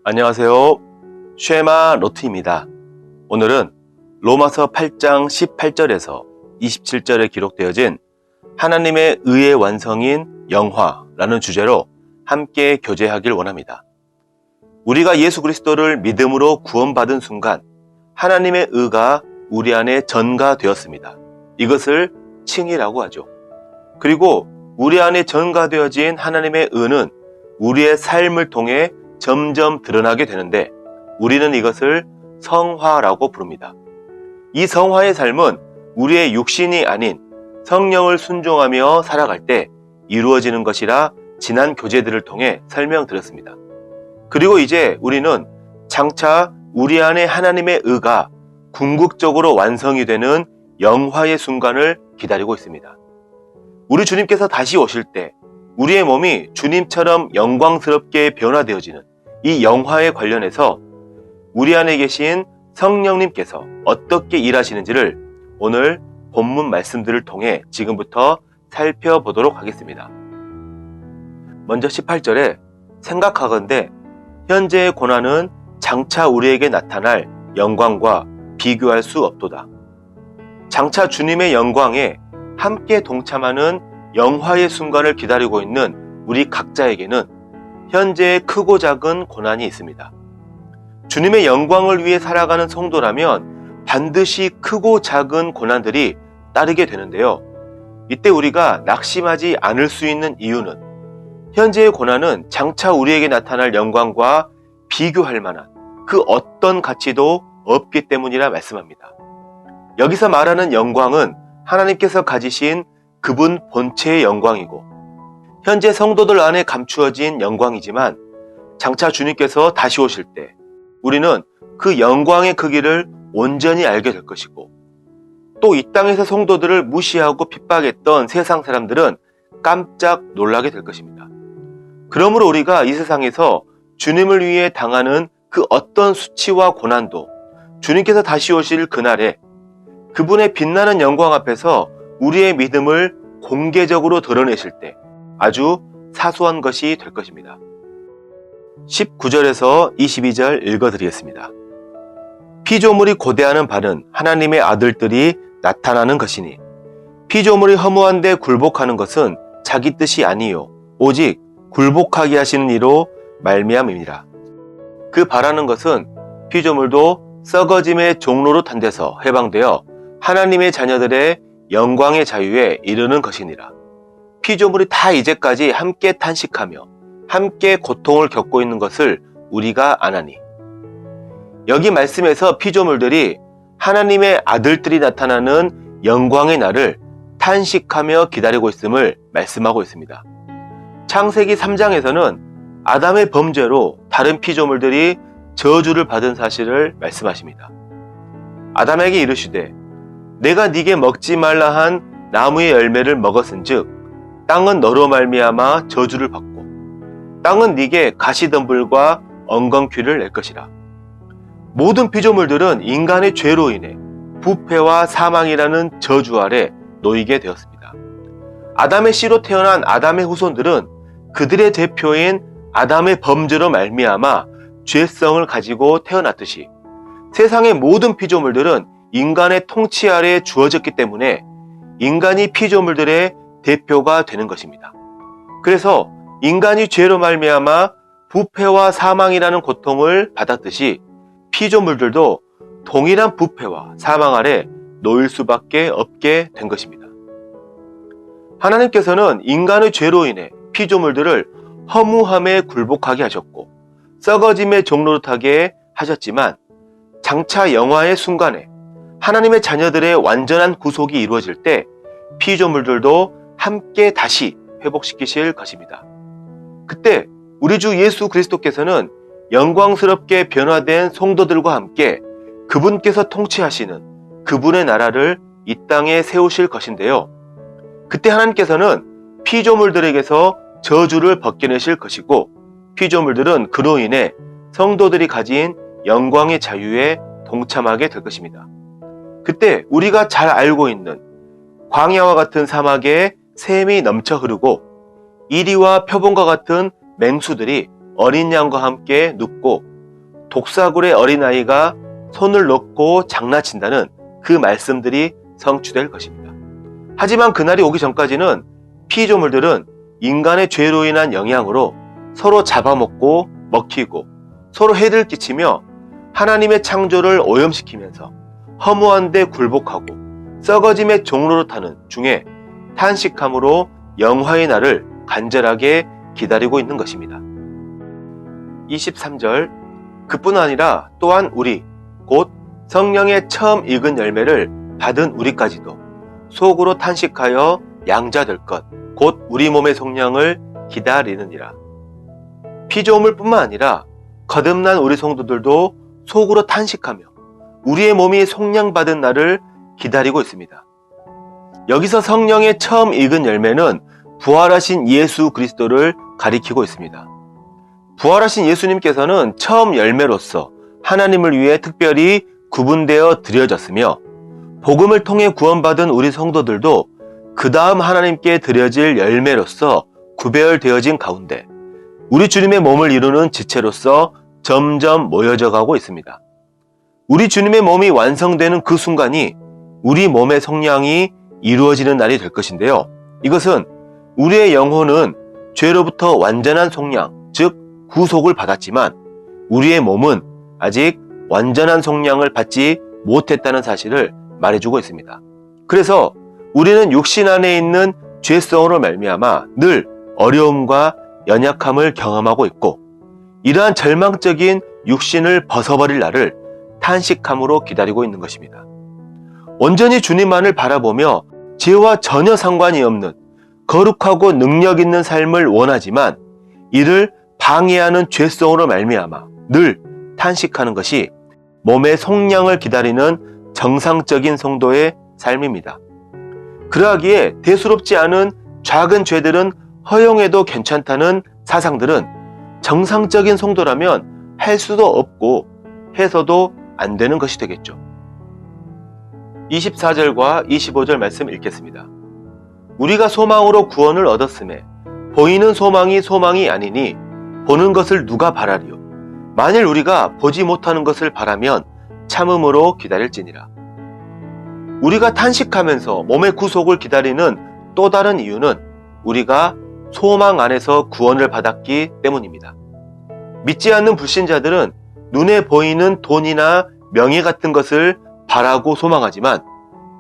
안녕하세요. 쉐마 로트입니다. 오늘은 로마서 8장 18절에서 27절에 기록되어진 하나님의 의의 완성인 영화라는 주제로 함께 교제하길 원합니다. 우리가 예수 그리스도를 믿음으로 구원받은 순간 하나님의 의가 우리 안에 전가되었습니다. 이것을 칭의라고 하죠. 그리고 우리 안에 전가되어진 하나님의 의는 우리의 삶을 통해 점점 드러나게 되는데 우리는 이것을 성화라고 부릅니다. 이 성화의 삶은 우리의 육신이 아닌 성령을 순종하며 살아갈 때 이루어지는 것이라 지난 교제들을 통해 설명드렸습니다. 그리고 이제 우리는 장차 우리 안에 하나님의 의가 궁극적으로 완성이 되는 영화의 순간을 기다리고 있습니다. 우리 주님께서 다시 오실 때 우리의 몸이 주님처럼 영광스럽게 변화되어지는 이 영화에 관련해서 우리 안에 계신 성령님께서 어떻게 일하시는지를 오늘 본문 말씀들을 통해 지금부터 살펴보도록 하겠습니다. 먼저 18절에 생각하건대 현재의 고난은 장차 우리에게 나타날 영광과 비교할 수 없도다. 장차 주님의 영광에 함께 동참하는 영화의 순간을 기다리고 있는 우리 각자에게는 현재의 크고 작은 고난이 있습니다. 주님의 영광을 위해 살아가는 성도라면 반드시 크고 작은 고난들이 따르게 되는데요. 이때 우리가 낙심하지 않을 수 있는 이유는 현재의 고난은 장차 우리에게 나타날 영광과 비교할 만한 그 어떤 가치도 없기 때문이라 말씀합니다. 여기서 말하는 영광은 하나님께서 가지신 그분 본체의 영광이고 현재 성도들 안에 감추어진 영광이지만 장차 주님께서 다시 오실 때 우리는 그 영광의 크기를 온전히 알게 될 것이고 또 이 땅에서 성도들을 무시하고 핍박했던 세상 사람들은 깜짝 놀라게 될 것입니다. 그러므로 우리가 이 세상에서 주님을 위해 당하는 그 어떤 수치와 고난도 주님께서 다시 오실 그날에 그분의 빛나는 영광 앞에서 우리의 믿음을 공개적으로 드러내실 때 아주 사소한 것이 될 것입니다. 19절에서 22절 읽어드리겠습니다. 피조물이 고대하는 바는 하나님의 아들들이 나타나는 것이니 피조물이 허무한데 굴복하는 것은 자기 뜻이 아니요 오직 굴복하게 하시는 이로 말미암음이라. 그 바라는 것은 피조물도 썩어짐의 종로로 탄데서 해방되어 하나님의 자녀들의 영광의 자유에 이르는 것이니라. 피조물이 다 이제까지 함께 탄식하며 함께 고통을 겪고 있는 것을 우리가 아나니. 여기 말씀에서 피조물들이 하나님의 아들들이 나타나는 영광의 날을 탄식하며 기다리고 있음을 말씀하고 있습니다. 창세기 3장에서는 아담의 범죄로 다른 피조물들이 저주를 받은 사실을 말씀하십니다. 아담에게 이르시되 내가 네게 먹지 말라 한 나무의 열매를 먹었은즉 땅은 너로 말미암아 저주를 받고 땅은 네게 가시덤불과 엉겅퀴를 낼 것이라. 모든 피조물들은 인간의 죄로 인해 부패와 사망이라는 저주 아래 놓이게 되었습니다. 아담의 씨로 태어난 아담의 후손들은 그들의 대표인 아담의 범죄로 말미암아 죄성을 가지고 태어났듯이 세상의 모든 피조물들은 인간의 통치 아래 주어졌기 때문에 인간이 피조물들의 대표가 되는 것입니다. 그래서 인간이 죄로 말미암아 부패와 사망이라는 고통을 받았듯이 피조물들도 동일한 부패와 사망 아래 놓일 수밖에 없게 된 것입니다. 하나님께서는 인간의 죄로 인해 피조물들을 허무함에 굴복하게 하셨고 썩어짐의 종로로 타게 하셨지만 장차 영화의 순간에 하나님의 자녀들의 완전한 구속이 이루어질 때 피조물들도 함께 다시 회복시키실 것입니다. 그때 우리 주 예수 그리스도께서는 영광스럽게 변화된 성도들과 함께 그분께서 통치하시는 그분의 나라를 이 땅에 세우실 것인데요. 그때 하나님께서는 피조물들에게서 저주를 벗겨내실 것이고 피조물들은 그로 인해 성도들이 가진 영광의 자유에 동참하게 될 것입니다. 그때 우리가 잘 알고 있는 광야와 같은 사막에 샘이 넘쳐 흐르고 이리와 표범과 같은 맹수들이 어린 양과 함께 눕고 독사굴의 어린아이가 손을 놓고 장난친다는 그 말씀들이 성취될 것입니다. 하지만 그날이 오기 전까지는 피조물들은 인간의 죄로 인한 영향으로 서로 잡아먹고 먹히고 서로 해를 끼치며 하나님의 창조를 오염시키면서 허무한 데 굴복하고 썩어짐의 종로로 타는 중에 탄식함으로 영화의 날을 간절하게 기다리고 있는 것입니다. 23절 그뿐 아니라 또한 우리 곧 성령의 처음 익은 열매를 받은 우리까지도 속으로 탄식하여 양자될 것 곧 우리 몸의 속량을 기다리느니라. 피조물뿐만 아니라 거듭난 우리 성도들도 속으로 탄식하며 우리의 몸이 속량받은 날을 기다리고 있습니다. 여기서 성령의 처음 익은 열매는 부활하신 예수 그리스도를 가리키고 있습니다. 부활하신 예수님께서는 처음 열매로서 하나님을 위해 특별히 구분되어 드려졌으며 복음을 통해 구원받은 우리 성도들도 그 다음 하나님께 드려질 열매로서 구별되어진 가운데 우리 주님의 몸을 이루는 지체로서 점점 모여져 가고 있습니다. 우리 주님의 몸이 완성되는 그 순간이 우리 몸의 속량이 이루어지는 날이 될 것인데요. 이것은 우리의 영혼은 죄로부터 완전한 속량, 즉 구속을 받았지만 우리의 몸은 아직 완전한 속량을 받지 못했다는 사실을 말해주고 있습니다. 그래서 우리는 육신 안에 있는 죄성으로 말미암아 늘 어려움과 연약함을 경험하고 있고 이러한 절망적인 육신을 벗어버릴 날을 탄식함으로 기다리고 있는 것입니다. 온전히 주님만을 바라보며 죄와 전혀 상관이 없는 거룩하고 능력 있는 삶을 원하지만 이를 방해하는 죄성으로 말미암아 늘 탄식하는 것이 몸의 속량을 기다리는 정상적인 성도의 삶입니다. 그러하기에 대수롭지 않은 작은 죄들은 허용해도 괜찮다는 사상들은 정상적인 성도라면 할 수도 없고 해서도 안 되는 것이 되겠죠. 24절과 25절 말씀 읽겠습니다. 우리가 소망으로 구원을 얻었음에 보이는 소망이 아니니 보는 것을 누가 바라리요. 만일 우리가 보지 못하는 것을 바라면 참음으로 기다릴지니라. 우리가 탄식하면서 몸의 구속을 기다리는 또 다른 이유는 우리가 소망 안에서 구원을 받았기 때문입니다. 믿지 않는 불신자들은 눈에 보이는 돈이나 명예 같은 것을 바라고 소망하지만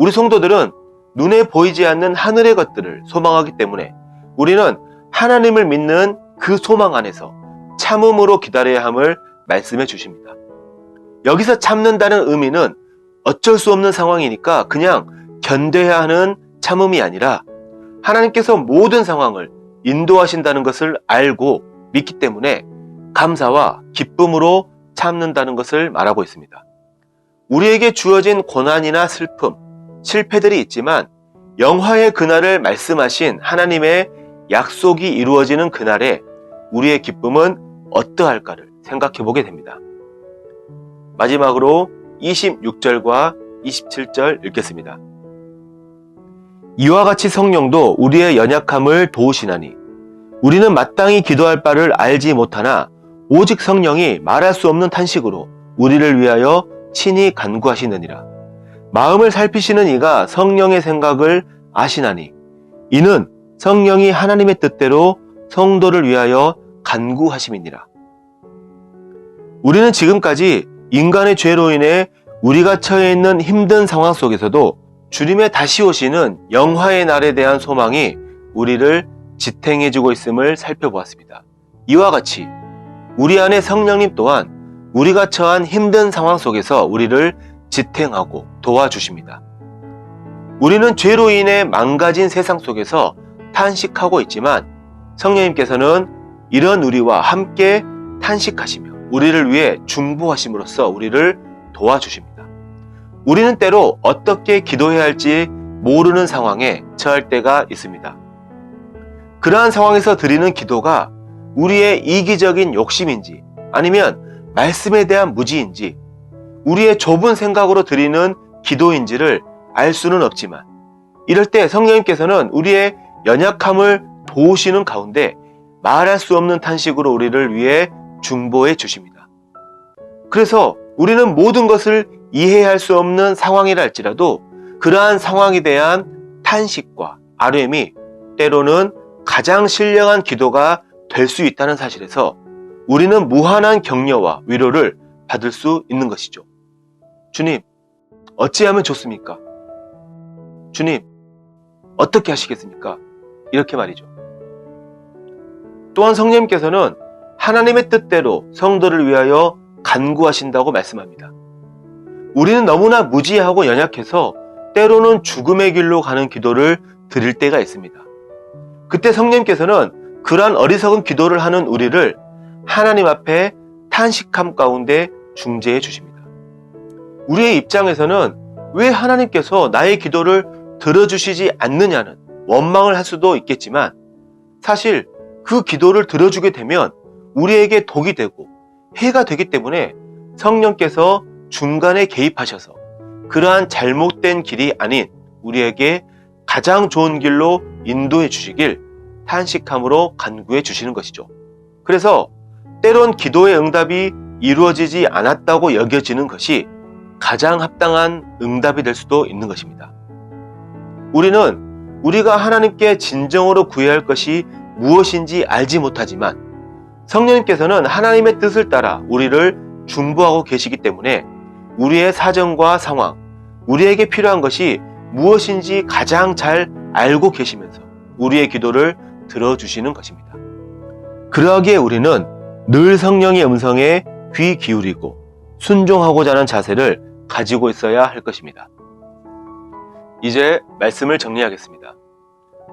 우리 성도들은 눈에 보이지 않는 하늘의 것들을 소망하기 때문에 우리는 하나님을 믿는 그 소망 안에서 참음으로 기다려야 함을 말씀해 주십니다. 여기서 참는다는 의미는 어쩔 수 없는 상황이니까 그냥 견뎌야 하는 참음이 아니라 하나님께서 모든 상황을 인도하신다는 것을 알고 믿기 때문에 감사와 기쁨으로 참는다는 것을 말하고 있습니다. 우리에게 주어진 고난이나 슬픔, 실패들이 있지만 영화의 그날을 말씀하신 하나님의 약속이 이루어지는 그날에 우리의 기쁨은 어떠할까를 생각해 보게 됩니다. 마지막으로 26절과 27절 읽겠습니다. 이와 같이 성령도 우리의 연약함을 도우시나니 우리는 마땅히 기도할 바를 알지 못하나 오직 성령이 말할 수 없는 탄식으로 우리를 위하여 친히 간구하시느니라. 마음을 살피시는 이가 성령의 생각을 아시나니 이는 성령이 하나님의 뜻대로 성도를 위하여 간구하심이니라. 우리는 지금까지 인간의 죄로 인해 우리가 처해 있는 힘든 상황 속에서도 주님의 다시 오시는 영화의 날에 대한 소망이 우리를 지탱해주고 있음을 살펴보았습니다. 이와 같이 우리 안에 성령님 또한 우리가 처한 힘든 상황 속에서 우리를 지탱하고 도와주십니다. 우리는 죄로 인해 망가진 세상 속에서 탄식하고 있지만 성령님께서는 이런 우리와 함께 탄식하시며 우리를 위해 중보하심으로써 우리를 도와주십니다. 우리는 때로 어떻게 기도해야 할지 모르는 상황에 처할 때가 있습니다. 그러한 상황에서 드리는 기도가 우리의 이기적인 욕심인지 아니면 말씀에 대한 무지인지 우리의 좁은 생각으로 드리는 기도인지를 알 수는 없지만 이럴 때 성령님께서는 우리의 연약함을 도우시는 가운데 말할 수 없는 탄식으로 우리를 위해 중보해 주십니다. 그래서 우리는 모든 것을 이해할 수 없는 상황이라 할지라도 그러한 상황에 대한 탄식과 아뢰음이 때로는 가장 신령한 기도가 될 수 있다는 사실에서 우리는 무한한 격려와 위로를 받을 수 있는 것이죠. 주님, 어찌하면 좋습니까? 주님, 어떻게 하시겠습니까? 이렇게 말이죠. 또한 성령님께서는 하나님의 뜻대로 성도를 위하여 간구하신다고 말씀합니다. 우리는 너무나 무지하고 연약해서 때로는 죽음의 길로 가는 기도를 드릴 때가 있습니다. 그때 성령님께서는 그러한 어리석은 기도를 하는 우리를 하나님 앞에 탄식함 가운데 중재해 주십니다. 우리의 입장에서는 왜 하나님께서 나의 기도를 들어주시지 않느냐는 원망을 할 수도 있겠지만 사실 그 기도를 들어주게 되면 우리에게 독이 되고 해가 되기 때문에 성령께서 중간에 개입하셔서 그러한 잘못된 길이 아닌 우리에게 가장 좋은 길로 인도해 주시길 탄식함으로 간구해 주시는 것이죠. 그래서 때론 기도의 응답이 이루어지지 않았다고 여겨지는 것이 가장 합당한 응답이 될 수도 있는 것입니다. 우리는 우리가 하나님께 진정으로 구해야 할 것이 무엇인지 알지 못하지만 성령님께서는 하나님의 뜻을 따라 우리를 중보하고 계시기 때문에 우리의 사정과 상황, 우리에게 필요한 것이 무엇인지 가장 잘 알고 계시면서 우리의 기도를 들어주시는 것입니다. 그러하기에 우리는 늘 성령의 음성에 귀 기울이고 순종하고자 하는 자세를 가지고 있어야 할 것입니다. 이제 말씀을 정리하겠습니다.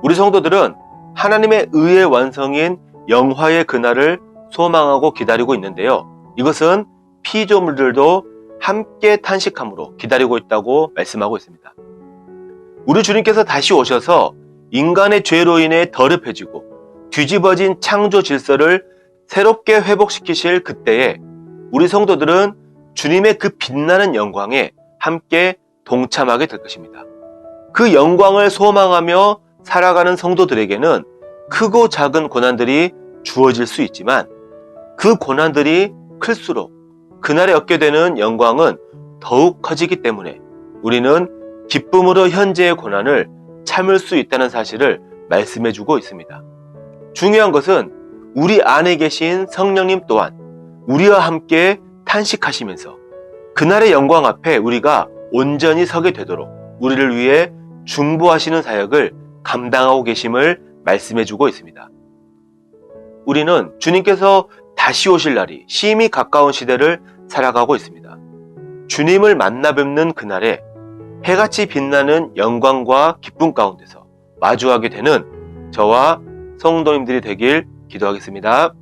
우리 성도들은 하나님의 의의 완성인 영화의 그날을 소망하고 기다리고 있는데요. 이것은 피조물들도 함께 탄식함으로 기다리고 있다고 말씀하고 있습니다. 우리 주님께서 다시 오셔서 인간의 죄로 인해 더럽혀지고 뒤집어진 창조 질서를 새롭게 회복시키실 그때에 우리 성도들은 주님의 그 빛나는 영광에 함께 동참하게 될 것입니다. 그 영광을 소망하며 살아가는 성도들에게는 크고 작은 고난들이 주어질 수 있지만 그 고난들이 클수록 그날에 얻게 되는 영광은 더욱 커지기 때문에 우리는 기쁨으로 현재의 고난을 참을 수 있다는 사실을 말씀해주고 있습니다. 중요한 것은 우리 안에 계신 성령님 또한 우리와 함께 탄식하시면서 그날의 영광 앞에 우리가 온전히 서게 되도록 우리를 위해 중보하시는 사역을 감당하고 계심을 말씀해주고 있습니다. 우리는 주님께서 다시 오실 날이 심히 가까운 시대를 살아가고 있습니다. 주님을 만나 뵙는 그날에 해같이 빛나는 영광과 기쁨 가운데서 마주하게 되는 저와 성도님들이 되길 기도하겠습니다.